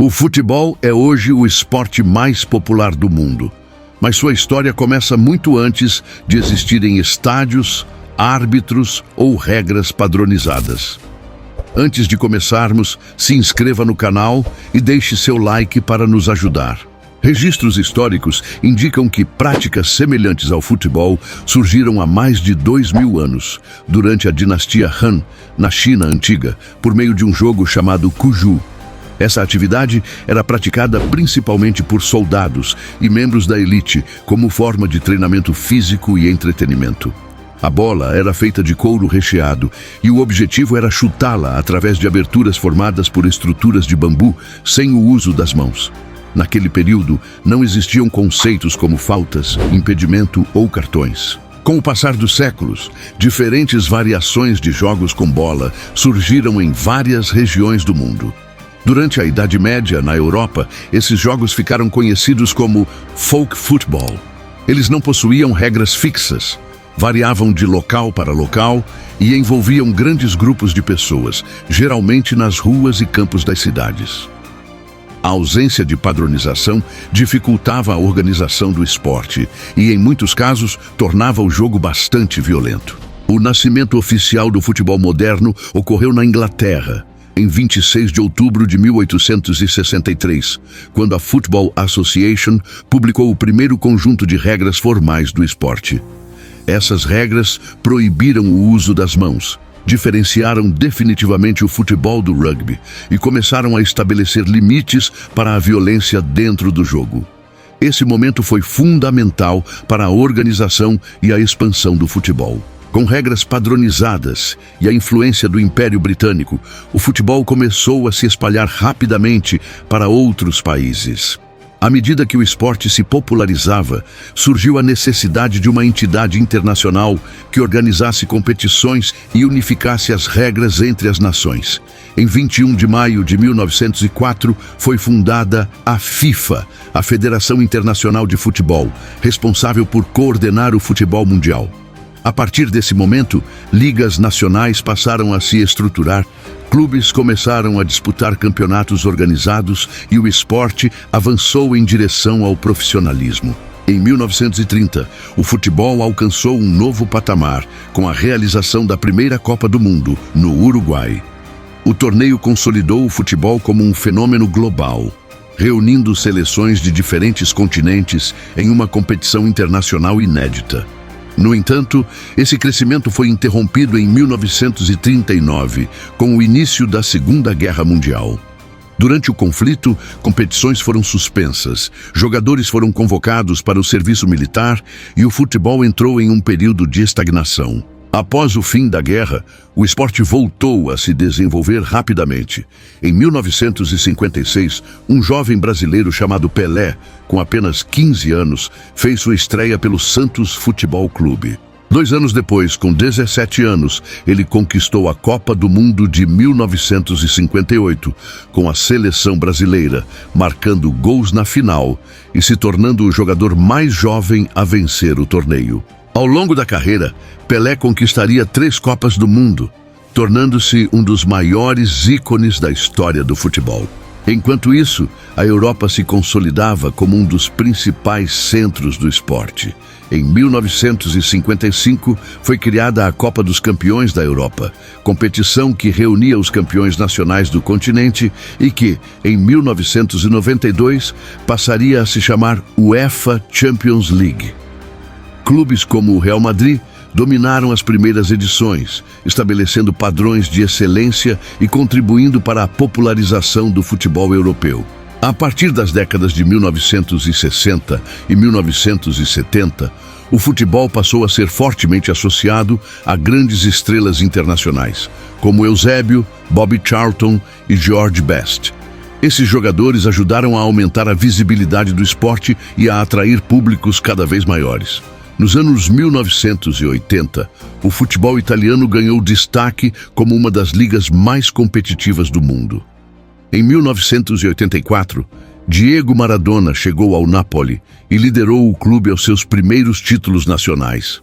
O futebol é hoje o esporte mais popular do mundo, mas sua história começa muito antes de existirem estádios, árbitros ou regras padronizadas. Antes de começarmos, se inscreva no canal e deixe seu like para nos ajudar. Registros históricos indicam que práticas semelhantes ao futebol surgiram há mais de 2000 anos, durante a dinastia Han, na China antiga, por meio de um jogo chamado Cuju. Essa atividade era praticada principalmente por soldados e membros da elite, como forma de treinamento físico e entretenimento. A bola era feita de couro recheado e o objetivo era chutá-la através de aberturas formadas por estruturas de bambu sem o uso das mãos. Naquele período, não existiam conceitos como faltas, impedimento ou cartões. Com o passar dos séculos, diferentes variações de jogos com bola surgiram em várias regiões do mundo. Durante a Idade Média, na Europa, esses jogos ficaram conhecidos como folk football. Eles não possuíam regras fixas, variavam de local para local e envolviam grandes grupos de pessoas, geralmente nas ruas e campos das cidades. A ausência de padronização dificultava a organização do esporte e, em muitos casos, tornava o jogo bastante violento. O nascimento oficial do futebol moderno ocorreu na Inglaterra, em 26 de outubro de 1863, quando a Football Association publicou o primeiro conjunto de regras formais do esporte. Essas regras proibiram o uso das mãos, diferenciaram definitivamente o futebol do rugby e começaram a estabelecer limites para a violência dentro do jogo. Esse momento foi fundamental para a organização e a expansão do futebol. Com regras padronizadas e a influência do Império Britânico, o futebol começou a se espalhar rapidamente para outros países. À medida que o esporte se popularizava, surgiu a necessidade de uma entidade internacional que organizasse competições e unificasse as regras entre as nações. Em 21 de maio de 1904, foi fundada a FIFA, a Federação Internacional de Futebol, responsável por coordenar o futebol mundial. A partir desse momento, ligas nacionais passaram a se estruturar, clubes começaram a disputar campeonatos organizados e o esporte avançou em direção ao profissionalismo. Em 1930, o futebol alcançou um novo patamar com a realização da primeira Copa do Mundo, no Uruguai. O torneio consolidou o futebol como um fenômeno global, reunindo seleções de diferentes continentes em uma competição internacional inédita. No entanto, esse crescimento foi interrompido em 1939, com o início da Segunda Guerra Mundial. Durante o conflito, competições foram suspensas, jogadores foram convocados para o serviço militar e o futebol entrou em um período de estagnação. Após o fim da guerra, o esporte voltou a se desenvolver rapidamente. Em 1956, um jovem brasileiro chamado Pelé, com apenas 15 anos, fez sua estreia pelo Santos Futebol Clube. 2 anos depois, com 17 anos, ele conquistou a Copa do Mundo de 1958, com a seleção brasileira, marcando gols na final e se tornando o jogador mais jovem a vencer o torneio. Ao longo da carreira, Pelé conquistaria 3 Copas do Mundo, tornando-se um dos maiores ícones da história do futebol. Enquanto isso, a Europa se consolidava como um dos principais centros do esporte. Em 1955, foi criada a Copa dos Campeões da Europa, competição que reunia os campeões nacionais do continente e que, em 1992, passaria a se chamar UEFA Champions League. Clubes como o Real Madrid dominaram as primeiras edições, estabelecendo padrões de excelência e contribuindo para a popularização do futebol europeu. A partir das décadas de 1960 e 1970, o futebol passou a ser fortemente associado a grandes estrelas internacionais, como Eusébio, Bobby Charlton e George Best. Esses jogadores ajudaram a aumentar a visibilidade do esporte e a atrair públicos cada vez maiores. Nos anos 1980, o futebol italiano ganhou destaque como uma das ligas mais competitivas do mundo. Em 1984, Diego Maradona chegou ao Napoli e liderou o clube aos seus primeiros títulos nacionais.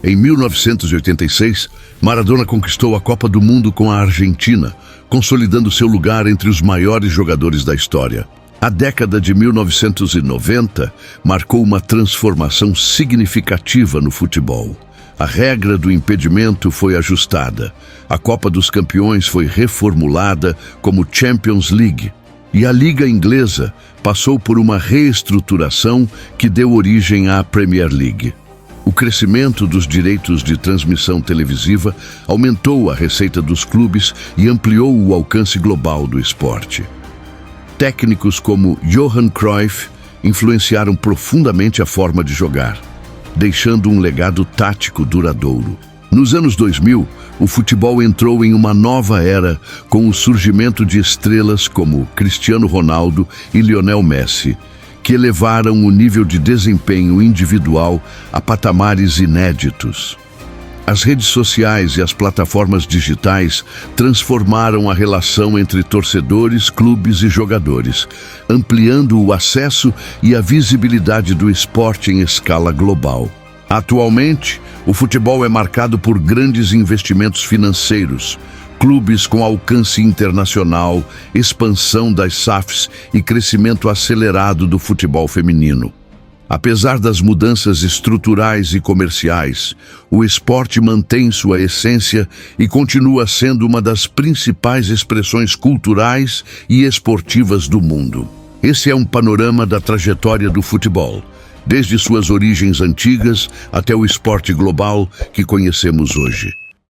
Em 1986, Maradona conquistou a Copa do Mundo com a Argentina, consolidando seu lugar entre os maiores jogadores da história. A década de 1990 marcou uma transformação significativa no futebol. A regra do impedimento foi ajustada. A Copa dos Campeões foi reformulada como Champions League. E a Liga Inglesa passou por uma reestruturação que deu origem à Premier League. O crescimento dos direitos de transmissão televisiva aumentou a receita dos clubes e ampliou o alcance global do esporte. Técnicos como Johan Cruyff influenciaram profundamente a forma de jogar, deixando um legado tático duradouro. Nos anos 2000, o futebol entrou em uma nova era com o surgimento de estrelas como Cristiano Ronaldo e Lionel Messi, que elevaram o nível de desempenho individual a patamares inéditos. As redes sociais e as plataformas digitais transformaram a relação entre torcedores, clubes e jogadores, ampliando o acesso e a visibilidade do esporte em escala global. Atualmente, o futebol é marcado por grandes investimentos financeiros, clubes com alcance internacional, expansão das SAFs e crescimento acelerado do futebol feminino. Apesar das mudanças estruturais e comerciais, o esporte mantém sua essência e continua sendo uma das principais expressões culturais e esportivas do mundo. Esse é um panorama da trajetória do futebol, desde suas origens antigas até o esporte global que conhecemos hoje.